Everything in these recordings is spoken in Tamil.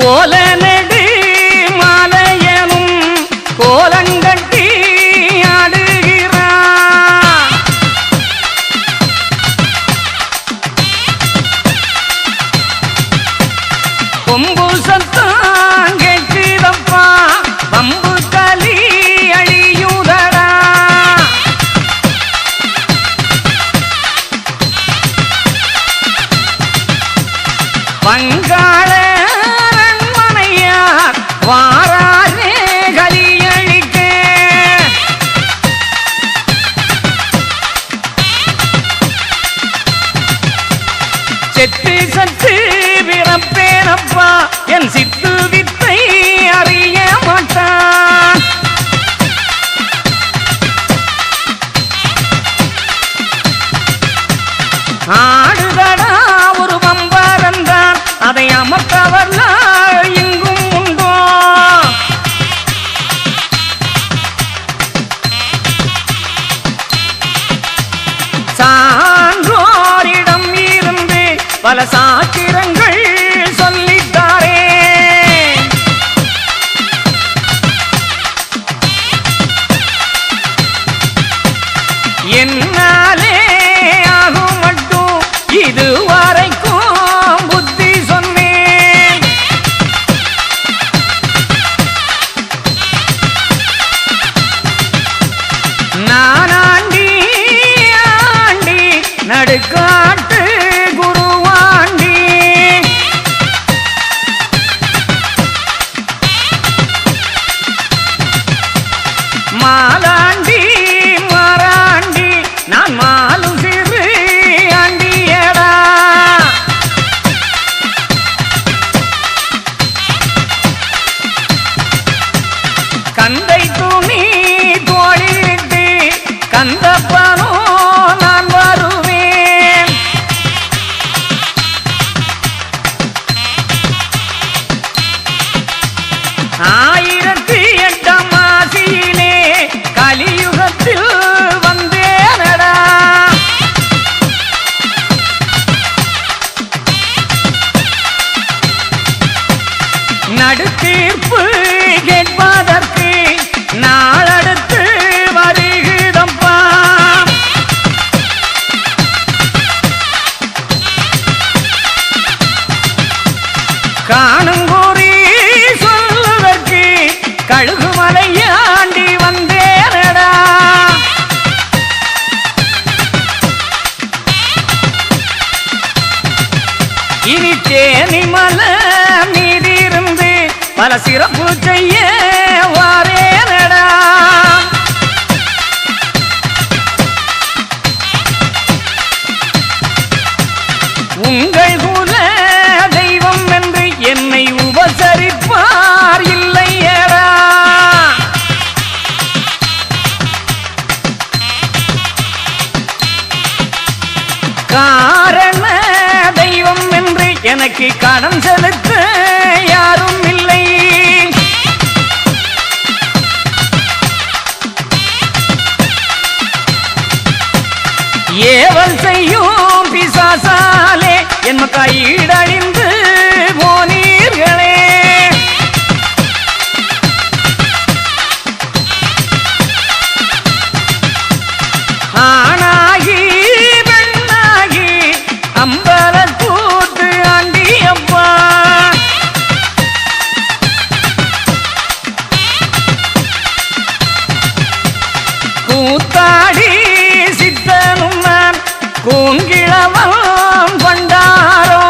கோல நெடு மாலையனும் கோலங்கட்டி ஆடுகிறான். கொம்பு சத்தம் கேட்குதப்பா வம்பு களி அழியுதடா. வங்காள அரண்மனையார் வாராரே கலியழிக்க. செத்து சத்து பிறப்பேனப்பா என் சித்து வித்தை அறிய மாட்டான். ஆடுதடா ஒரு பம்பரந்தான் அதை அமர்த்தவர்கள் இங்கும் உண்டோ. சான்றோரிடம் இருந்து பல சாத்திரங்கள் சொல்லித்தாரே. என்னாலே ஆகும் மட்டும் இதுவரைக்கும் புத்தி சொன்னேன். நான் ஆண்டி ஆண்டி நடுக்காட்டு குருவாண்டி. மாலாண்டி மாறாண்டி நான் மாலும் சிறு ஆண்டியடா. கந்தை துணி தோழிட்டு கந்தப்பனோ நான் வருவேன். ஆயிரத்தி எட்டாம் மாசியிலே கலியுகத்தில் வந்தேனடா. நடுத்தீர்ப்பு கேட்பதற்கு நாளடுத்து வருகிறப்பா. காணுங்கூறி சொல்லுவதற்கு கழுகுமலையாண்டி வந்தேனடா. இனி தேனிமலை மீதிருந்து பல சிறப்பு செய்ய வாரேனடா. உங்கள் குல தெய்வம் என்று என்னை உபசரிப்பார் இல்லையடா. காரண தெய்வம் என்று எனக்கு கடன் செலுத்த யாரும் இல்லை. ஏவல் செய்யும் பிசாசாலே என் கையிடழிந்து போனீர்களே. ஆனாகி பெண்ணாகி அம்பலக்கூத்து ஆண்டியப்பா. கூத்தாடி சித்தனும் நான் கூங்கிழவன் கொண்டாரோ.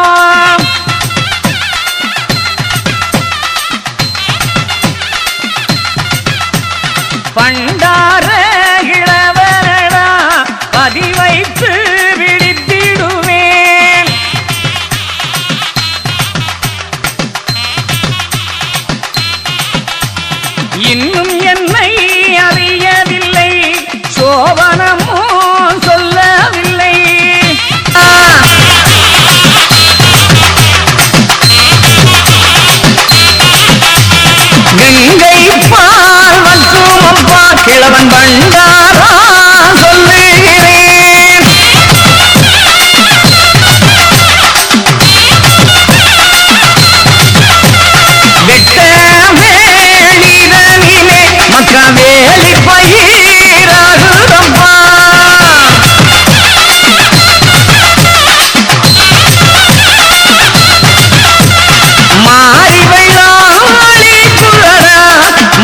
மாறி வெள்ளாளி குழலா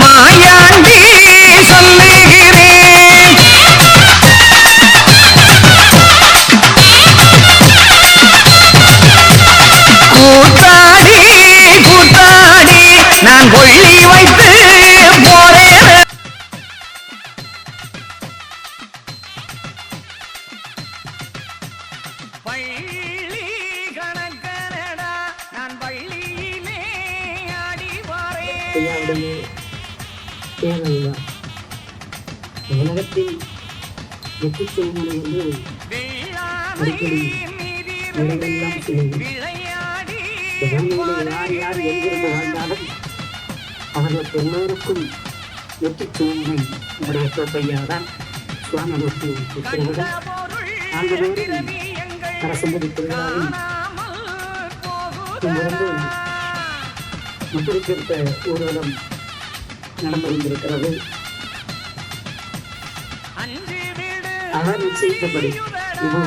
மாயாண்டி சொல்லுகிறேன். கூத்தாடி கூத்தாடி நான் கொள்ளி வைத்து போறேன். பள்ளி கணக்கனடா நான் பள்ளியிலே ஆடி வாரேன். உலகத்தில் வெற்றிச்செய்மனை என்று அடிக்கடி இடமெல்லாம் சொல்லுங்கள். யார் யார் எங்கிருந்து வாழ்ந்தாலும் அவர்களுக்கு எல்லோருக்கும் வெற்றிச்செய்மனை நம்முடைய சோப்பையாதான் சுவாமிக்கு உத்தரவுடன் ஆண்டுதோறும் அரசம்பதி திருவிழாவில் இங்கிருந்து முத்திருக்கின்ற ஊர்வலம் நடந்து கொண்டிருக்கிறது. அவர் நிச்சயித்தபடி இது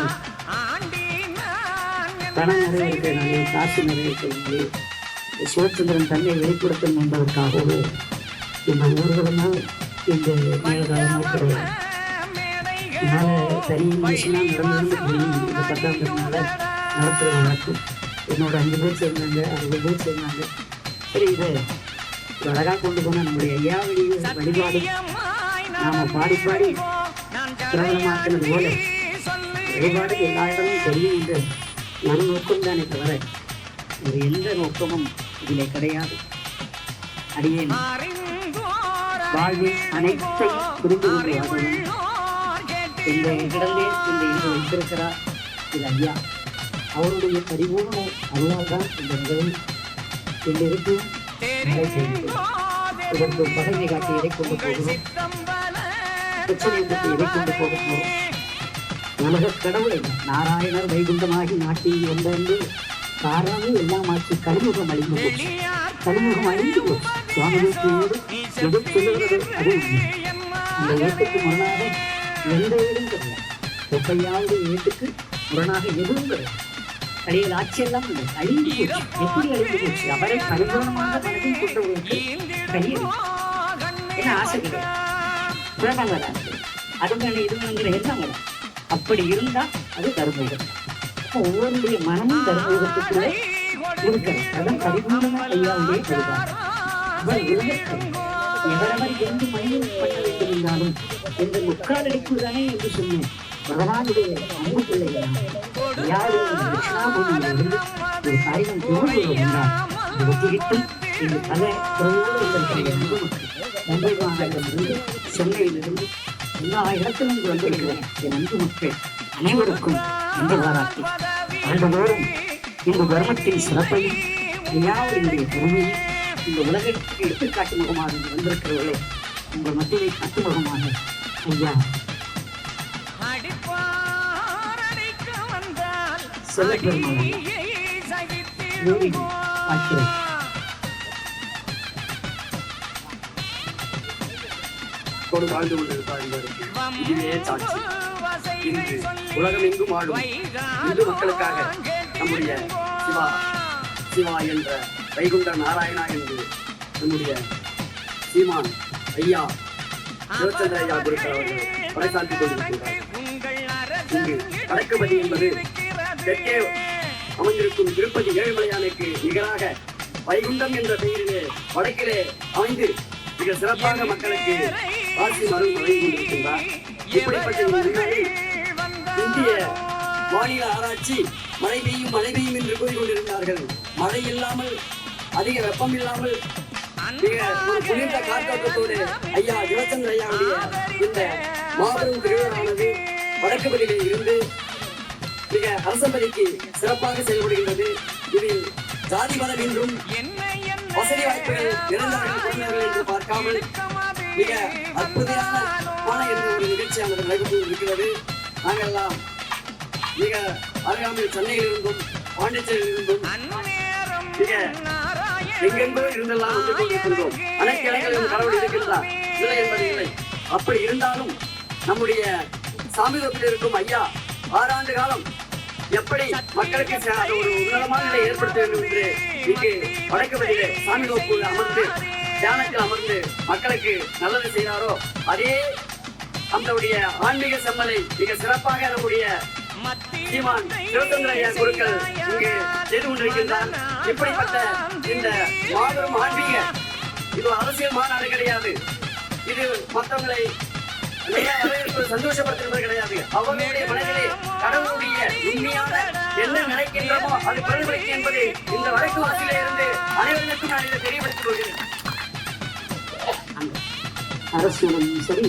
பணம் நிறைவேற்கிறானே, காசு நிறைவேற்கிறானே, சிவச்சந்திரன் தன்னை வெளிப்படுத்தும் என்பதற்காகவே இந்த ஊர்வலமாக இந்த நேரகாலமாக கிடையாது. இதனால் தனி மனுஷனாக நடந்து இந்த 10ஆம் நாள நடத்துகிற வழக்கம். என்னோட 5 பேர் சேர்ந்தாங்க, 60 பேர் சேர்ந்தாங்க. சரி, இதை அழகாக கொண்டு போனால் நம்முடைய ஐயாவுடைய வழிபாடு நாம் பாடி பாடி பிரபலமாக்கினது போல வழிபாடு எல்லா இடமும் தெரியும் என்ற மன நோக்கம் தானே தவிர ஒரு எந்த நோக்கமும் இதிலே கிடையாது. அடியேன் வாழ்வில் அனைத்தை புரிந்து கொண்டு வாழணும். இந்த இடத்திலே இந்த இன்று வைத்திருக்கிறார் இது ஐயா. அவருடைய பரிபூர்ண அருளால் தான் இந்த நிகழ்வு இன்றிருக்கும் மழை செய்கிறது. இதற்கு பகைமை காட்டி எதை கொண்டு போகிறோம், பிரச்சனை எதை கொண்டு போக போகிறோம். உலக கடவுளை நாராயணர் வைகுண்டமாகி நாட்டில் வந்தென்று காரணமே எல்லாம் ஆட்சி கலிமுகம் அழிந்து போச்சு. கலிமுகம் அழிந்து போச்சு. சுவாமியோடு எது சொல்லுகிறது அது இந்த ஏட்டுக்கு முரணாக எந்த ஏடும் கிடையாது. ஒப்பையாவது ஏட்டுக்கு முரணாக எதுவும் கிடையாது. கடையில் ஆட்சியெல்லாம் இல்லை, அழிந்து போச்சு. எப்படி அழிந்து போச்சு? அவரை பரிபூர்ணமாக மனதில் கொண்டவர்களுக்கு கையில் என்ன ஆசை கிடையாது. குழந்தைங்க வராது, அது வேணும் இது வேணுங்கிற எண்ணம் வரும். அப்படி இருந்தால் அது தர்மயுகம். அப்போ ஒவ்வொருடைய மனமும் தர்மயுகத்துக்குள்ளே இருக்கிறது. அதான் பரிபூர்ணமா ஐயாவுடைய கருதார். அவர் உலகத்தில் எவரவர் எந்த மனிதன் பண்ண வேண்டும் என்றாலும் எந்த முக்காலடிக்குள் தானே என்று சொன்னேன். பகவானுடைய அன்பு பிள்ளைகள் யாரும் தட்சிணாபூமியிலிருந்து ஒரு காரியம் தோன்றுவது என்றால் அது ஒத்திகிட்டும் இந்த பல துறையோடு இருக்கிற அன்பு மக்கள் மும்பை மாநகரிலிருந்து சென்னையிலிருந்து எல்லா இடத்திலும் வந்திருக்கிற என் அன்பு மக்கள் அனைவருக்கும் நன்றி பாராட்டி ஆண்டுதோறும் இந்த தர்மத்தின் சிறப்பையும் ஐயாவுடைய பெருமையும் இந்த உலகத்துக்கு எடுத்துக்காட்டு முகமாக வந்திருக்கிறவர்களே உங்கள் மத்தியை காட்டு முகமாக ஐயா சொல்ல பெருமாள் பார்க்கிறேன். வாழ்ந்து கொண்டிருப்பார் என்பதற்கு இதுவே சாட்சி. இன்று உலகம் எங்கும் வாழும் இந்து மக்களுக்காக நம்முடைய சிவா என்ற வைகுண்ட நாராயணா என்று நம்முடைய சீமான் ஐயா சிவச்சந்திர ஐயா குருக்கள் அவர்கள் பறைசாற்றி கொண்டிருக்கிறார். இங்கு வடக்குபதி என்பது தெற்கே அமைந்திருக்கும் திருப்பதி ஏழுமலையானுக்கு நிகராக வைகுண்டம் என்ற பெயரிலே வடக்கிலே அமைந்து மிக சிறப்பாக மக்களுக்கு ஆட்சி மருந்து வழங்கி கொண்டிருக்கின்றார். இப்படிப்பட்ட இந்திய வானிலை ஆராய்ச்சி மழை பெய்யும் என்று கூறிக்கொண்டிருந்தார்கள். மழை இல்லாமல் அதிக வெப்பம் இல்லாமல் மிக ஒரு குளிர்ந்த காற்றோட்டத்தோடு ஐயா சிவச்சந்திர ஐயாவுடைய இந்த மாபெரும் திருவிழாவானது வடக்குபதியிலே இருந்து மிக அரசம்பதிக்கு சிறப்பாக செயல்படுகின்றது. இதில் ஜாதி மதம் என்றும் வசதி வாய்ப்புகள் இறந்தவர்கள் என்று பார்க்காமல் மிக அற்புதமான என்ற ஒரு நிகழ்ச்சியானது நடைபெற்று இருக்கிறது. நாங்கள் எல்லாம் மிக அருகாமையில் சென்னையில் இருந்தும் பாண்டிச்சேரியில் இருந்தும் மிக எங்கெங்கோ இருந்தெல்லாம் வந்து கொண்டிருக்கின்றோம். அனைத்து இடங்களிலும் கடவுள் இருக்கின்றார், இல்லை என்பது இல்லை. அப்படி இருந்தாலும் நம்முடைய சாமியத்தில் இருக்கும் ஐயா 6 ஆண்டு காலம் எப்படி மக்களுக்கு அது ஒரு உன்னதமான நிலை ஏற்படுத்த வேண்டும் என்று இங்கு வடக்குவதிலே சாமி தோப்பு அமர்ந்து தியானத்தில் அமர்ந்து மக்களுக்கு நல்லது செய்தாரோ அதே நம்முடைய ஆன்மீக செம்மலை மிக சிறப்பாக நம்முடைய சீமான் சிவச்சந்திர ஐயா குருக்கள் இங்கு செய்து கொண்டிருக்கின்றார். இப்படிப்பட்ட இந்த மாபெரும் ஆன்மீக இது அரசியல் மாநாடு கிடையாது. இது மற்றவங்களை சந்தோஷப்படுத்துவது கிடையாது. அவர்களுடைய மனதிலே கடவுளுடைய உண்மையான என்ன நினைக்கின்றமோ அது பிரதிபலிக்கும் என்பது இந்த வடக்கு வாசிலே இருந்து அனைவருக்கும் நான் இதை தெரியப்படுத்திக் கொள்கிறேன். அரசியலும் சரி,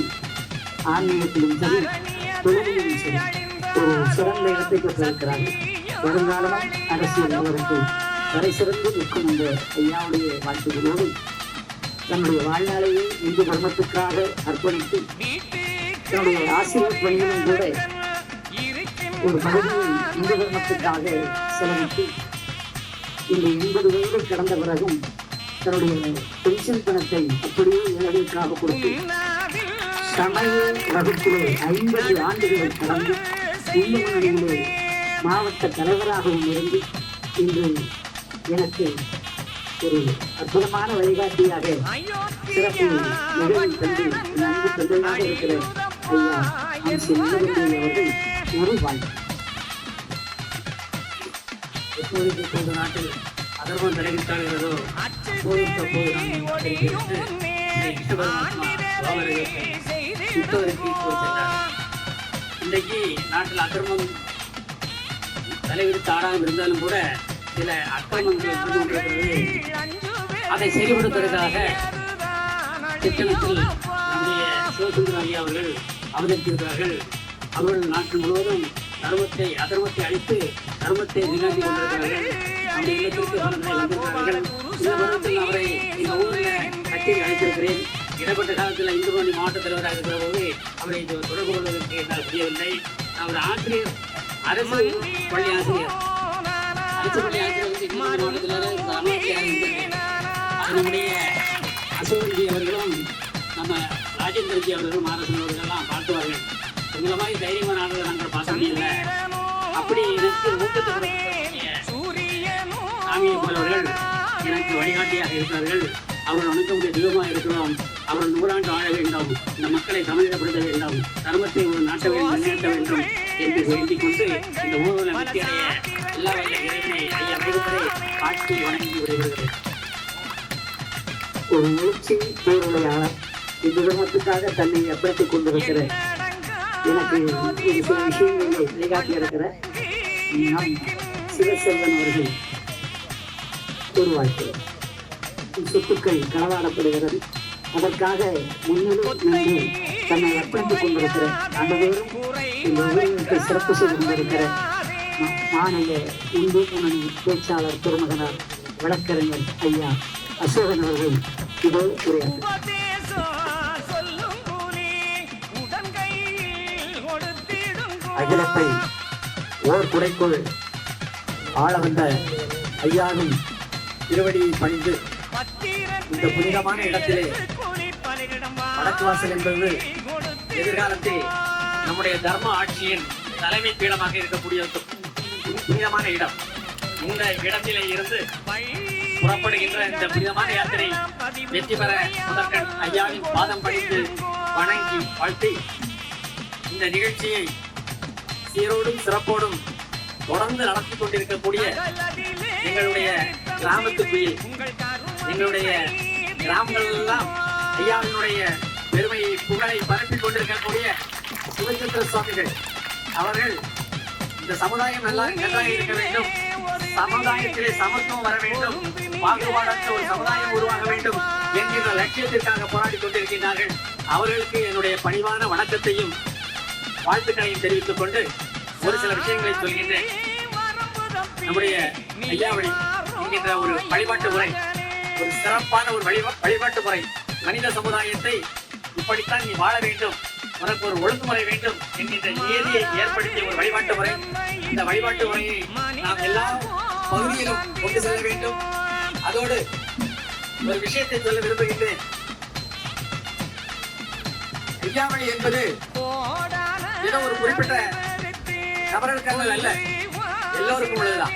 ஆன்மீகத்திலும் சரி, தொழிலும் சரி ஒரு சிறந்த இடத்தை பெற்றிருக்கிறார்கள். வருங்காலம் அரசியல் அவருக்கு வரை சிறந்து நிற்கும் இந்த ஐயாவுடைய வாழ்த்துகளோடு தன்னுடைய வாழ்நாளையே இந்து தர்மத்துக்காக அர்ப்பணித்து தன்னுடைய ஆசிரியர் பணியிலும் கூட ஒரு பகுதியை இந்து தர்மத்துக்காக செலவிட்டு இந்த 80 வயது கடந்த பிறகும் தன்னுடைய பென்ஷன் பணத்தை அப்படியே ஏழைக்காக கொடுத்து சமய வகுப்பிலே 50 ஆண்டுகளை கடந்து இந்து முன்னணியிலே மாவட்ட தலைவராகவும் இருந்து இன்று எனக்கு ஒரு அற்புதமான வழிகாட்டியாக சிறப்பு நிகழ்வு தந்து அன்பு தந்தையாக இருக்கிற ஐயா அவர்கள் ஒரு வாழ்க்கை. எப்போதைக்கு இப்போது நாட்டில் அதர்மம் தலைவித்தாகிறதோ இன்றைக்கு நாட்டில் அதர்மம் தலைவிரித்து ஆடாமல் இருந்தாலும் கூட சில அக்கிரமங்கள் கொண்டிருக்கிறது. அதை செயல்படுத்துவதற்காக திட்டத்தில் நம்முடைய சிவசுந்தர ஐயா அவர்கள் அவதரித்திருக்கிறார்கள். அவர்கள் நாட்டில் முழுவதும் அதர்மத்தை அழித்து தர்மத்தை நிகழ்த்தி கொண்டிருக்கிறார்கள். நம்முடைய இல்லத்திற்கு வந்திருக்கிறார்கள். இந்த வருடத்தில் அவரை இந்த ஊரில் கட்சியில் அழைத்திருக்கிறேன். இடப்பட்ட காலத்தில் இந்துமணி மாவட்ட தலைவராக இருக்கிற போது அவரை தொடர்பு கொள்வதற்கு என்னால் முடியவில்லை. அவர் ஆசிரியர், அரசு பள்ளி ஆசிரியர், அரசு பள்ளி ஆசிரியர் இந்து மாவட்டத்தில் நம்முடைய அசோகன்ஜி அவர்களும் நம்ம ராஜேந்திரஜி அவர்களும் ஆரசன் அவர்களெல்லாம் வாழ்த்துவார்கள். உங்களை மாதிரி தைரியமான ஆளுநர் நாங்கள் பார்க்க முடியல. அப்படி எனக்கு ஊக்கத்தை சாமியை போலவர்கள் எனக்கு வழிகாட்டியாக இருக்கிறார்கள். அவர்கள் வணக்கமுடைய தெய்வமாக இருக்கிறோம். அவர்கள் 100 ஆண்டு வாழ வேண்டும், இந்த மக்களை தமிழகப்படுத்த வேண்டும், தர்மத்தை ஒரு நாட்ட வேண்டும், முன்னேற்ற வேண்டும் என்று வேண்டிக் கொண்டு இந்த ஊர்வலம் வெற்றியடைய எல்லா வகையில இறைவனை ஐயா வைகுப்பரை காட்சி வணங்கி விடைபெறுகிறேன். ஒரு முயற்சி பேருடையாளர் இந்த தர்மத்துக்காக தன்னை அர்ப்பணித்துக் கொண்டிருக்கிறேன். எனக்கு ஒரு சில விஷயங்களை வழிகாட்டி இருக்கிற நம் சிவசெல்வன் அவர்கள் ஒரு வாழ்க்கை. சொத்துக்கள் களவாடப்படுகிறது, அதற்காக முன்னிலும் நின்று தன்னை அர்ப்பணித்துக் கொண்டிருக்கிற அனைவரும் இந்த ஊழியருக்கு சிறப்பு செய்து கொண்டிருக்கிற மாநில இந்து முன்னணி பேச்சாளர் திருமகனார் வழக்கறிஞர் ஐயா அசோகன் அவர்கள் இதோ உரையாற்ற அகிலத்தை ஓர் குடைக்குள் ஆள வந்த ஐயாவின் திருவடியை பணிந்து இந்த புனிதமான இடத்திலே வடக்கு வாசல் என்பது எதிர்காலத்தில் நம்முடைய தர்ம ஆட்சியின் தலைமை பீடமாக இருக்கக்கூடிய புனிதமான இடம். இந்த இடத்திலே இருந்து புறப்படுகின்ற இந்த புனிதமான யாத்திரை வெற்றி பெற முதற்கண் ஐயாவின் பாதம் பணிந்து வணங்கி வாழ்த்தி இந்த நிகழ்ச்சியை சீரோடும் சிறப்போடும் தொடர்ந்து நடத்தி கொண்டிருக்கக்கூடிய எங்களுடைய கிராமத்து குயில், எங்களுடைய கிராமங்கள் எல்லாம் ஐயாவினுடைய பெருமையை புகழை பரப்பிக் கொண்டிருக்கக்கூடிய சிவச்சந்திர சுவாமிகள் அவர்கள் இந்த சமுதாயம் நன்றாக இருக்க வேண்டும், சமுதாயத்திலே சமத்துவம் வர வேண்டும், பாகுபாடற்ற ஒரு சமுதாயம் உருவாக வேண்டும் என்கின்ற லட்சியத்திற்காக போராடி கொண்டிருக்கிறார்கள். அவர்களுக்கு என்னுடைய பணிவான வணக்கத்தையும் வாழ்த்துக்களையும் தெரிவித்துக் கொண்டு ஒரு சில விஷயங்களை சொல்கின்றேன். நம்முடைய ஐயாவளி என்கின்ற ஒரு வழிபாட்டு முறை, ஒரு சிறப்பான ஒரு வழிபாட்டு முறை, மனித சமுதாயத்தை இப்படித்தான் நீ வாழ வேண்டும், உனக்கு ஒரு ஒழுங்குமுறை வேண்டும் என்கின்ற நியதியை ஏற்படுத்திய ஒரு வழிபாட்டு முறை. இந்த வழிபாட்டு முறையை நாம் எல்லா பகுதியிலும் கொண்டு செல்ல வேண்டும். அதோடு ஒரு விஷயத்தை சொல்ல விரும்புகின்றேன். ஐயாவளி என்பது ஏதோ ஒரு குறிப்பிட்ட நபர்களுக்காக அல்ல, எல்லோருக்கும் உள்ளதுதான்.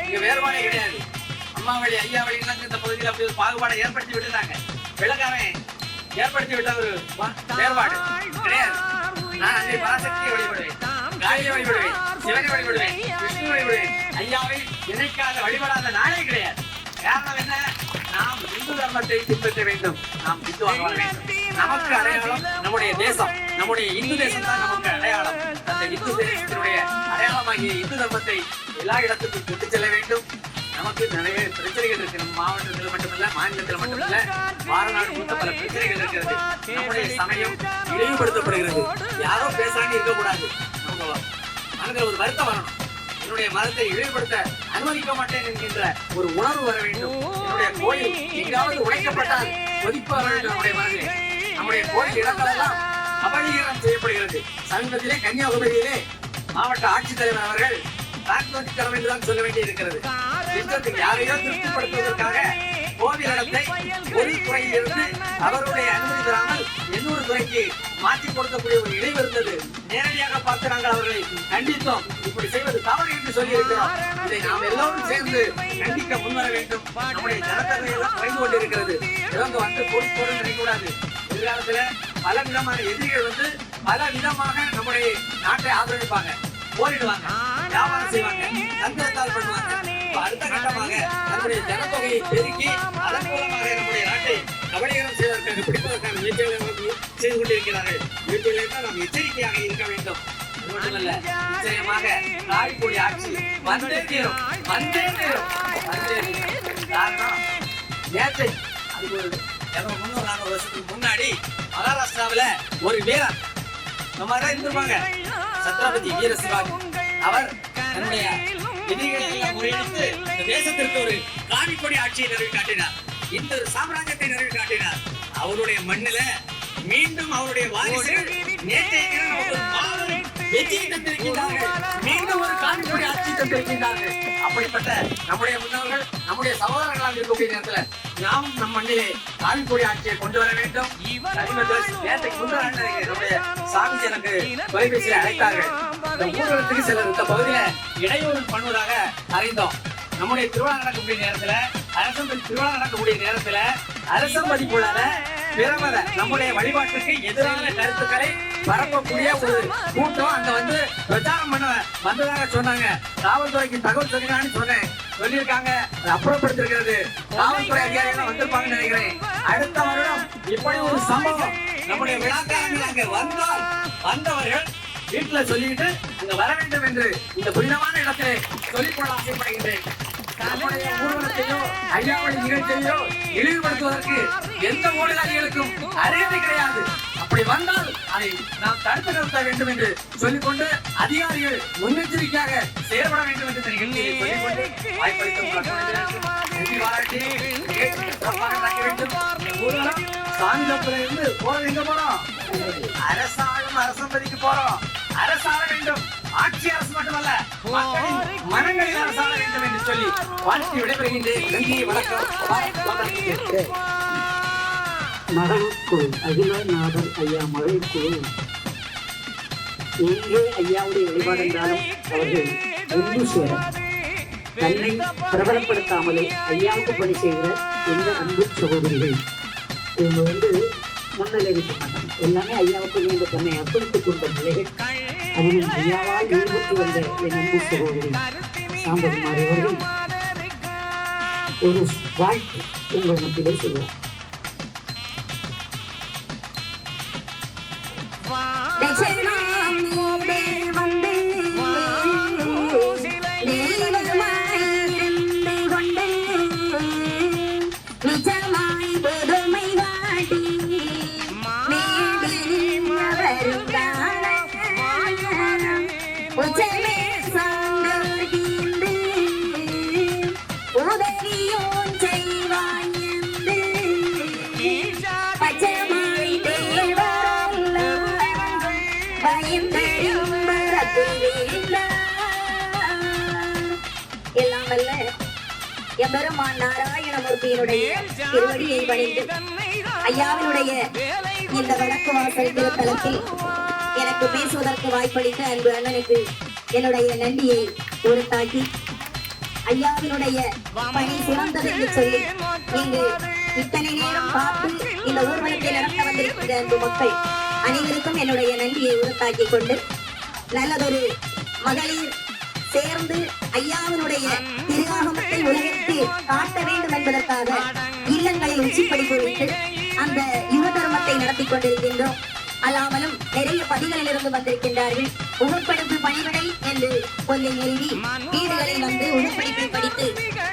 இங்க வேறுபாடே கிடையாது. அம்மா வழி ஐயா வழிலாம் இந்த பகுதியில் அப்படி ஒரு பாகுபாடை ஏற்படுத்தி விட்டுட்டாங்க. விளக்காரன் ஏற்படுத்தி விட்ட ஒரு வேறுபாடு கிடையாது. நான் அன்னை பராசக்தியை வழிபடுவேன், காளியை வழிபடுவேன், சிவனை வழிபடுவேன், விஷ்ணு வழிபடுவேன். ஐயாவை நினைக்காத வழிபடாத நாளே கிடையாது. காரணம் என்ன? நாம் இந்து தர்மத்தை பின்பற்ற வேண்டும். நாம் இந்துவாக வாழ வேண்டும். நமக்கு அடையாளம் நம்முடைய தேசம், நம்முடைய இந்து தேசம் தான் நமக்கு அடையாளம். அந்த இந்து தேசத்தினுடைய அடையாளமாகிய இந்து தர்மத்தை எல்லா இடத்துக்கும் கொண்டு செல்ல வேண்டும். நமக்கு நிறைய பிரச்சனைகள் இருக்கு. நம்ம மாவட்டத்தில் மட்டுமல்ல, மாநிலத்தில் மட்டுமல்ல, மாறுநாடு முழுக்க பல பிரச்சனைகள் இருக்கிறது. நம்முடைய சமயம் இழிவுபடுத்தப்படுகிறது. யாரோ பேசாம இருக்கக்கூடாது. நம்ம மனதில் ஒரு வருத்தம் வரணும். என்னுடைய மதத்தை இழிவுபடுத்த அனுமதிக்க மாட்டேன் என்கின்ற ஒரு உணர்வு வர வேண்டும். என்னுடைய கோயில் எங்காவது உடைக்கப்பட்டால் கொதிப்பு வர வேண்டும். நம்முடைய மனதிலே நம்முடைய கோயில் இடங்களெல்லாம் அபகீகரம் செய்யப்படுகிறது. சமீபத்திலே கன்னியாகுமரியிலே மாவட்ட ஆட்சித்தலைவர் அவர்கள் தாக்குதல் என்றுதான் சொல்ல வேண்டி இருக்கிறது. யாரையோ திருப்திப்படுத்துவதற்காக கோவில் இடத்தை ஒரு துறையில் இருந்து அவருடைய அனுமதி பெறாமல் இன்னொரு துறைக்கு மாற்றி கொடுக்கக்கூடிய ஒரு இழிவு இருந்தது. நேரடியாக பார்த்து நாங்கள் அவர்களை கண்டித்தோம். இப்படி செய்வது தவறு என்று சொல்லி இருக்கிறோம். இதை நாம் எல்லோரும் சேர்ந்து கண்டிக்க முன்வர வேண்டும். நம்முடைய ஜனத்தொகை எல்லாம் குறைந்து கொண்டிருக்கிறது. இவங்க வந்து போட்டு நினைக்கூடாது. எதிர்காலத்துல பல விதமான எதிரிகள் வந்து பல விதமாக நம்முடைய நாட்டை ஆதரவிப்பாங்க, போரிடுவாங்க, வியாபாரம் செய்வாங்க, தந்திரத்தால் பண்ணுவாங்க. அடுத்த கட்டமாக நம்முடைய ஜனத்தொகையை பெருக்கி அதன் மூலமாக நம்முடைய நாட்டை கபலீகரம் செய்வதற்காக பிடிப்பதற்கான முயற்சிகளை செய்து கொண்டிருக்கிறார்கள். வீட்டிலே தான் நாம் எச்சரிக்கையாக இருக்க வேண்டும். அது மட்டுமல்ல, நிச்சயமாக நாய்க்குடி ஆட்சி வந்தே தீரும், வந்தே தீரும், வந்தே தீரும். காரணம் நேற்றை அது ஒரு 300-400 வருஷத்துக்கு முன்னாடி மகாராஷ்டிராவில ஒரு வீரர் நம்ம தான் இருந்திருப்பாங்க, சத்ரபதி வீர சிவாஜி. அவர் தன்னுடைய எதிரிகளை எல்லாம் முறியடித்து இந்த தேசத்திற்கு ஒரு காணிக்கொடி ஆட்சியை நிறுவி காட்டினார். இந்த சாம்ராஜ்யத்தை நிறுவி காட்டினார். அவருடைய மண்ணில மீண்டும் அவருடைய வாரிசுகள் நேற்றைய தினம் ஒரு மாபெரும் வெற்றியை தந்திருக்கின்றார்கள். மீண்டும் ஒரு காணிக்கொடி ஆட்சி தந்திருக்கின்றார்கள். அப்படிப்பட்ட நம்முடைய முன்னோர்கள், நம்முடைய சகோதரர்களாக இருக்கக்கூடிய நேரத்தில் நாம் நம் மண்ணிலே காணிக்கொடி ஆட்சியை கொண்டு வர வேண்டும். நம்முடைய சாமி எனக்கு தொலைபேசியில் அழைத்தார்கள். இந்த ஊர்வலத்துக்கு சிலர் இந்த பகுதியில இடையூறு பண்ணுவதாக அறிந்தோம். நம்முடைய திருவிழா நடக்கக்கூடிய நேரத்துல, அரசம்பதி திருவிழா நடக்கக்கூடிய நேரத்துல அரசம்பதிக்குள்ளால பிறமத நம்முடைய வழிபாட்டுக்கு எதிரான கருத்துக்களை பரப்பக்கூடிய ஒரு கூட்டம் அங்க வந்து பிரச்சாரம் பண்ண வந்ததாக சொன்னாங்க. காவல்துறைக்கு தகவல் சொல்லினான்னு சொன்னேன், சொல்லியிருக்காங்க, அப்புறப்படுத்திருக்கிறது. காவல்துறை அதிகாரிகள் வந்திருப்பாங்கன்னு நினைக்கிறேன். அடுத்த வருடம் இப்படி ஒரு சம்பவம் நம்முடைய விழாக்காரங்கள் அங்க வந்தவர்கள் வீட்டுல சொல்லிட்டு அங்க வர வேண்டும் என்று இந்த புனிதமான இடத்திலே சொல்லிக்கொள்ள ஆசைப்படுகின்றேன். நம்முடைய ஊர்வலத்தையோ ஐயாவளி நிகழ்ச்சியோ இழிவுபடுத்துவதற்கு எந்த ஊடகங்களுக்கும் அருகதை கிடையாது. அப்படி வந்தால் அதை நாம் தடுத்து நிறுத்த வேண்டும் என்று சொல்லிக்கொண்டு அதிகாரிகள் முன்னெச்சரிக்கையாக செயல்பட வேண்டும் என்று சொல்லிக்கொண்டு இருந்து போறது எங்க போறோம்? அரசாங்கம் அரசம்பதிக்கு போறோம். அரசாள வேண்டும், ஆட்சி அரசு மட்டுமல்ல, மக்களின் மனங்களில் அரசாள வேண்டும் என்று சொல்லி வாழ்க்கை விடைபெறுகின்றேன். நன்றி, வணக்கம். மகளிர்குழு அகிலநாதன் ஐயா மகளிர்குழு எங்கே ஐயாவுடைய வழிபாடு என்றாலும் அவர்கள் ஒன்று சேர தன்னை பிரபலப்படுத்தாமலே ஐயாவுக்கு பணி செய்கிற எந்த அன்பு சகோதரிகள் இவங்க வந்து முன்னிலை வைக்க மாட்டாங்க. எல்லாமே ஐயாவுக்கு நீங்க தன்னை அர்ப்பணித்துக் கொண்ட நிலைகள். அதில் ஐயாவால் ஈடுபட்டு வந்த என் அன்பு சகோதரி சாம்பகுமாரி அவர்கள் ஒரு வாழ்க்கை உங்கள் மத்தியிலே சொல்லுவார். எல்லாம் வல்ல எம்பெருமான் நாராயணமூர்த்தியினுடைய திருவடியை பணிந்து ஐயாவினுடைய இந்த வடக்கு வாசல் திருத்தலத்தில் எனக்கு பேசுவதற்கு வாய்ப்பளித்த அன்பு அண்ணனுக்கு என்னுடைய நன்றியை உருத்தாக்கி ஐயாவினுடைய பணி சிறந்தது என்று சொல்லி இங்கு இத்தனை நேரம் பார்த்து இந்த ஊர்வலத்தை நடத்த வந்திருக்கின்ற அந்த மக்கள் அனைவருக்கும் என்னுடைய நன்றியை உருத்தாக்கி கொண்டு நல்லதொரு மகளிர் சேர்ந்து ஐயாவினுடைய திருவாகமத்தை உலகிற்கு காட்ட வேண்டும் என்பதற்காக இல்லங்களில் உச்சிப்படிப்பு வைத்து அந்த யுக தர்மத்தை நடத்தி கொண்டிருக்கின்றோம். அல்லாமலும் நிறைய பதிகளில் இருந்து வந்திருக்கின்றார்கள். உடற்படிப்பு பணிவிடை என்று கொஞ்சம் எழுதி வீடுகளில் வந்து உடற்படிப்பை படித்து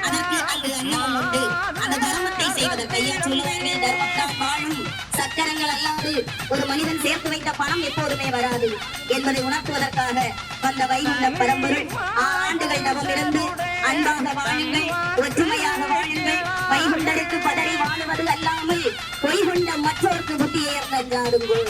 அதற்கு அங்கு அன்னமும் உண்டு. அந்த தர்மத்தை செய்வதற்கு ஐயா சொல்லுவார்கள், தர்மத்தால் வாழும் சக்கரங்கள் அல்லாது ஒரு மனிதன் சேர்த்து வைத்த பணம் எப்போதுமே வராது என்பதை உணர்த்துவதற்காக வந்த வைகுண்ட பரம்பரை 6 ஆண்டுகள் தவம் இருந்து அன்பாக வாழுங்கள், ஒற்றுமையாக வாழுங்கள், வைகுண்டருக்கு பதறி வாழுவது அல்லாமல் பொய்கொண்ட மற்றோருக்கு புத்தியை ஏற்காதுங்கோ.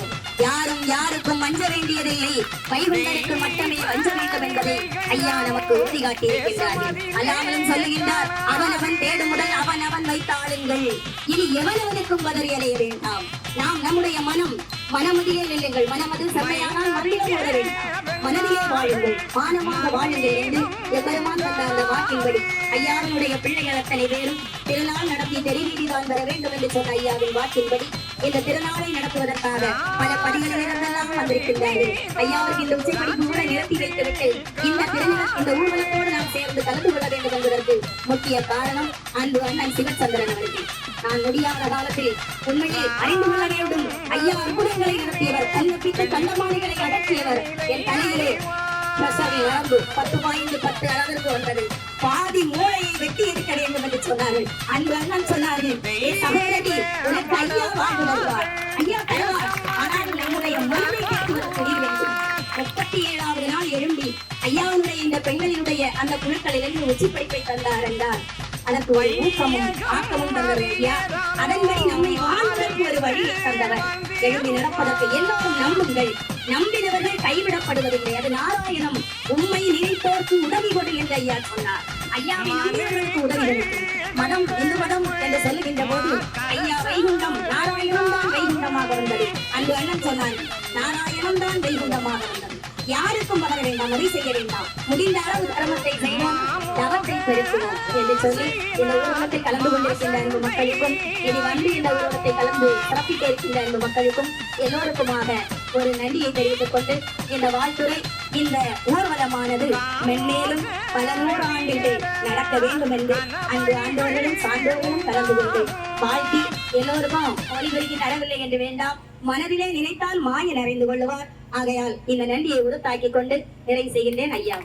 யாரும் யாருக்கும் வஞ்ச வேண்டியதில்லை, வைகுண்டருக்கு மட்டுமே வஞ்ச வேண்டும் என்பதை ஐயா நமக்கு உறுதி காட்டியிருக்கின்றார்கள். அல்லாமலும் சொல்லுகின்றார், அவனவன் தேடும் முதல் அவனவன் வைத்தாளுங்கள், இனி எவனவனுக்கும் பதறி அடைய வேண்டாம். நாம் நம்முடைய மனமதிலே நில்லுங்கள், மனமது செம்மையானால் மனதிலே ஓட வேண்டாம், மனதிலே வாழுங்கள், மானமாக வாழுங்கள் என்று எவ்வளவான் தந்த அந்த வாக்கின்படி ஐயாவினுடைய பிள்ளைகள் அத்தனை பேரும் திருநாள் நடத்தி தெரிவீதிதான் வர வேண்டும் என்று சொன்ன ஐயாவின் வாக்கின்படி இந்த திருநாளை நடத்துவதற்காக பல பதிகளில் இருந்தெல்லாம் வந்திருக்கின்றார்கள். ஐயாவுக்கு இந்த உச்சப்படிப்பு கூட நிறுத்தி வைத்துவிட்டு இந்த ஊர்வலத்தோடு நாம் சேர்ந்து கலந்து கொள்ள வேண்டும் என்பதற்கு முக்கிய காரணம் அன்பு அண்ணன் சிவச்சந்திரன் அவர்கள். நான் முடியாத காலத்தில் உண்மையை அறிந்து கொள்ள வேண்டும். ஐயா அற்புதங்களை நடத்தியவர், கண்ணப்பிட்டு கண்ணமானிகளை அடக்கியவர். என் தலையிலே நரம்பு 10.10 அளவிற்கு வந்தது. பாதி மூளையை வெட்டி இருக்க வேண்டும் என்று சொன்னார்கள். அன்பு அண்ணன் சொன்னார்கள், சகோதரி உனக்கு ஐயா வாழ்ந்து வருவார், ஐயா தருவார், ஆனால் நம்முடைய மனதை கேட்பதற்கு நீ வேண்டும். 37வது நாள் எழும்பி ஐயாவுடைய இந்த பெண்களினுடைய அந்த குழுக்களிலிருந்து உச்சிப்படிப்பை தந்தார் என்றால் அதற்கு ஒரு ஊக்கமும் ஆக்கமும் தந்தவர் ஐயா. அதன்படி நம்மை வாழ்வதற்கு ஒரு வழியை தந்தவர். எழுதி நடப்பதற்கு எல்லோரும் நம்புங்கள், நம்பினவர்கள் கைவிடப்படுவதில்லை, அது நாராயணம். உண்மை நினைப்போருக்கு உதவி கொடு என்று ஐயா சொன்னார். ஐயாவை நம்பினவர்களுக்கு உதவி மதம் இந்து மதம் என்று சொல்லுகின்ற போது ஐயா வைகுண்டம் நாராயணம் தான் வைகுண்டமாக வந்தது. அன்பு அண்ணன் சொன்னார், நாராயணம் தான் வைகுண்டமாக வந்தது. யாருக்கும் வளர வேண்டாம், அதை செய்ய வேண்டாம், முடிந்த அளவு தர்மத்தை செய்வோம், தவத்தை பெருக்குவோம் என்று சொல்லி இந்த ஊர்வலத்தை கலந்து கொண்டிருக்கின்ற அன்பு மக்களுக்கும், இனி வந்து இந்த ஊர்வலத்தை கலந்து சிறப்பிக்க இருக்கின்ற அன்பு மக்களுக்கும் எல்லோருக்குமாக ஒரு நன்றியை தெரிவித்துக் கொண்டு இந்த வாழ்த்துறை இந்த ஊர்வலமானது மென்மேலும் பல 100 ஆண்டுகள் நடக்க வேண்டும் என்று அங்கு ஆண்டவர்களும் சான்றோர்களும் கலந்து கொண்டு வாழ்த்தி எல்லோருக்கும் ஒளிபெருக்கி தரவில்லை என்று வேண்டாம், மனதிலே நினைத்தால் மாய நிறைந்து கொள்ளுவார். ஆகையால் இந்த நன்றியை உறுத்தாக்கிக் கொண்டு நிறைவு செய்கின்றேன் ஐயா.